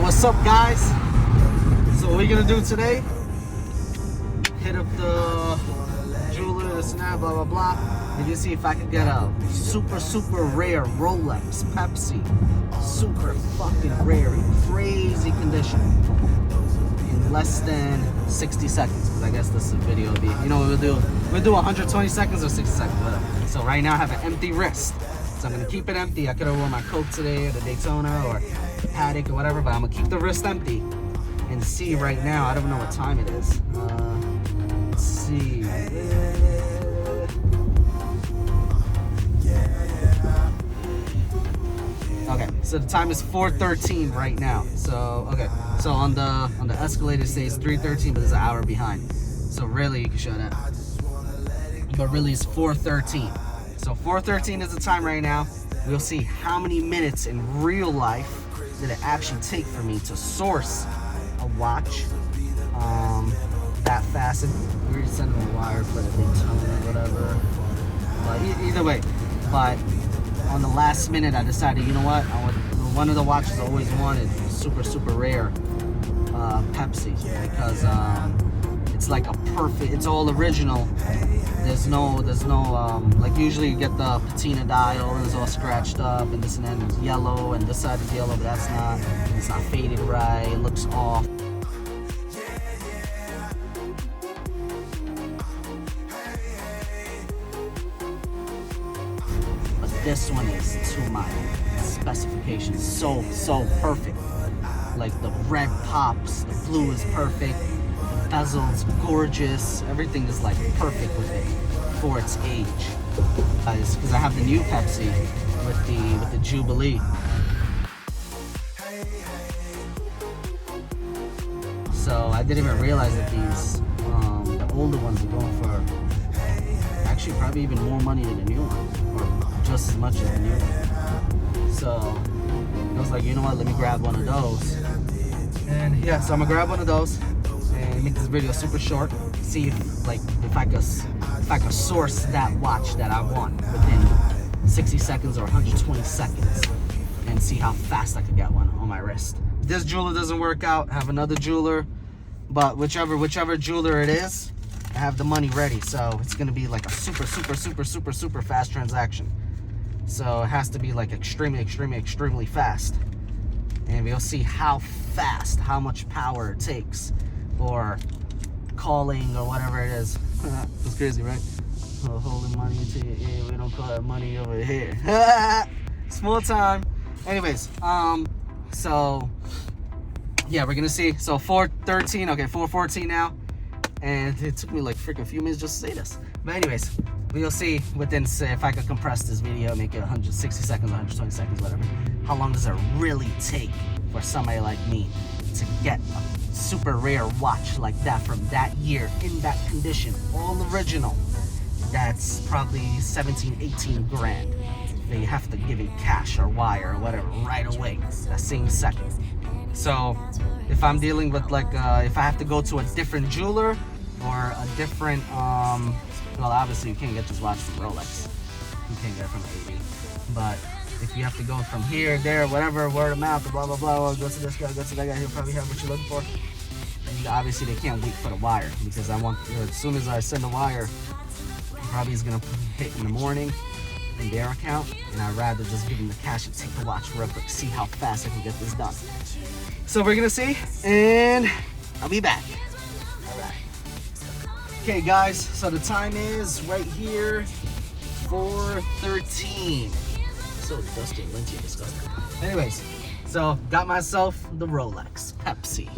What's up, guys? So what we're gonna do today, hit up the jeweler, this and that, blah blah blah. We're gonna see if I can get a super rare Rolex Pepsi, super fucking rare, in crazy condition, in less than 60 seconds. Because I guess this video will be, you know, we'll do 120 seconds or 60 seconds, whatever. So right now I have an empty wrist, so I'm gonna keep it empty. I could have worn my Coke today, or the Daytona, or Paddock, or whatever, but I'm gonna keep the wrist empty and see right now. I don't know what time it is. Let's see. Okay, so the time is 4:13 right now. So okay, so on the escalator it says 3:13, but there's an hour behind. So really, you can show that. But really, it's 4:13. So 4:13 is the time right now. We'll see how many minutes in real life did it actually take for me to source a watch that fast. And we're sending a wire for the Daytona or whatever. But either way, but on the last minute, I decided, you know what? One of the watches I always wanted, super rare Pepsi, because it's like a perfect. It's all original. There's no like usually you get the patina dial and it's all scratched up and this and that, and it's yellow and this side is yellow, but that's not. It's not faded right. It looks off. This one is to my specifications, so perfect. Like the red pops, the blue is perfect, the bezel's gorgeous, everything is like perfect with it for its age. Because I have the new Pepsi with the Jubilee. So I didn't even realize that these the older ones are going for actually probably even more money than the new one, or just as much as the new one. So I was like, you know what, let me grab one of those. And yeah, so I'm gonna grab one of those and make this video super short. See if I could source that watch that I want within 60 seconds or 120 seconds, and see how fast I could get one on my wrist. If this jeweler doesn't work out, I have another jeweler, but whichever jeweler it is, I have the money ready. So it's gonna be like a super fast transaction. So it has to be like extremely fast. And we'll see how fast, how much power it takes for calling or whatever it is. It's crazy, right? Oh, holding money into your ear. We don't call that money over here. Small time. Anyways, so yeah, we're gonna see. So 4:13, okay, 4:14 now. And it took me like freaking few minutes just to say this. But anyways, we'll see within, say, if I could compress this video, make it 160 seconds, 120 seconds, whatever. How long does it really take for somebody like me to get a super rare watch like that from that year, in that condition, all original? That's probably 17, 18 grand. They have to give it cash or wire or whatever right away, that same second. So if I'm dealing with like, if I have to go to a different jeweler or a different, well, obviously you can't get this watch from Rolex. You can't get it from AB. But if you have to go from here, there, whatever, word of mouth, blah, blah, blah, go to this guy, go to that guy, he'll probably have what you're looking for. And obviously they can't wait for the wire, because I want, as soon as I send the wire, probably is gonna hit in the morning in their account, and I'd rather just give them the cash and take the watch real quick, see how fast I can get this done. So we're gonna see, and I'll be back. All right. Okay, guys. So the time is right here, 4:13. So dusty, linty, disgusting. Anyways, so got myself the Rolex Pepsi.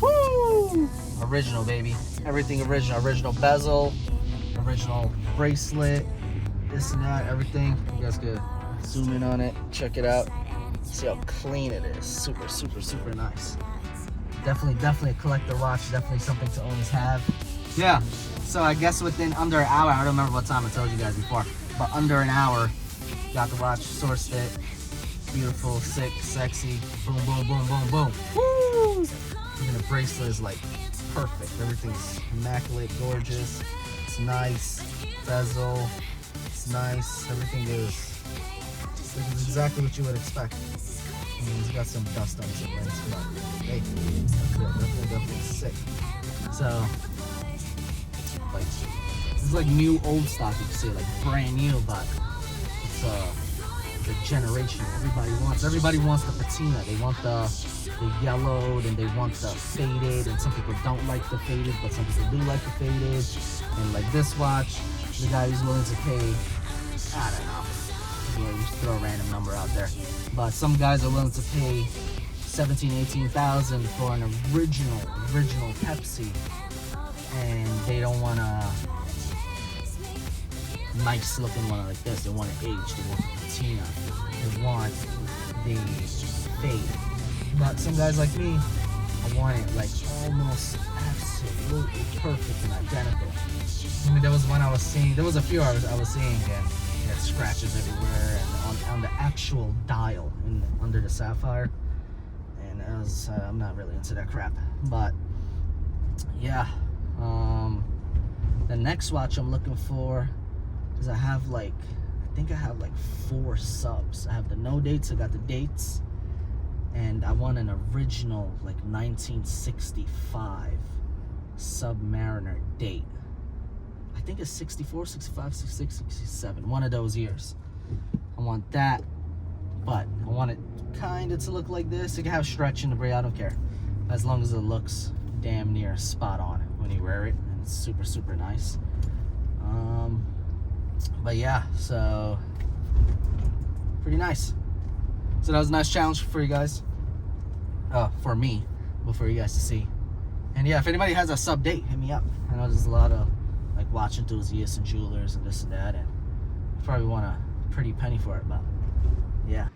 Woo! Original, baby. Everything original. Original bezel, original bracelet, this and that, everything. You guys could zoom in on it, check it out. See how clean it is. Super nice. Definitely a collector watch. Definitely something to always have. Yeah. So I guess within under an hour, I don't remember what time I told you guys before, but under an hour, got the watch, sourced it. Beautiful, sick, sexy. Boom. Woo! Even the bracelet is like perfect. Everything's immaculate, gorgeous. It's nice. Bezel. It's nice. Everything is exactly what you would expect. mean, it's got some dust on its lens, but hey, definitely sick. So, like, it's like new old stock, you could say, like brand new, but it's the generation everybody wants the patina. They want the yellowed, and they want the faded, and some people don't like the faded, but some people do like the faded. And like this watch, the guy is willing to pay, I don't know, yeah, just throw a random number out there, but some guys are willing to pay 17,000-18,000 for an original Pepsi, and they don't want a nice looking one like this. They want it aged, they want the patina, they want the fade. But some guys like me, I want it like almost absolutely perfect and identical. I mean, there was one I was seeing, there was a few I was seeing, and it had scratches everywhere, and on the actual dial under the sapphire. And I was, I'm not really into that crap. But yeah, the next watch I'm looking for is, I think I have like 4 subs. I have the no dates, I got the dates, and I want an original like 1965 Submariner date. I think it's 64, 65, 66, 67, one of those years. I want that, but I want it kind of to look like this. It can have stretch in the braid, I don't care, as long as it looks damn near spot on when you wear it, and it's super, super nice. But yeah, so pretty nice. So that was a nice challenge for you guys, for me, but for you guys to see. And yeah, if anybody has a sub date, hit me up. I know there's a lot of like watch enthusiasts and jewelers and this and that, and you probably want a pretty penny for it, but yeah.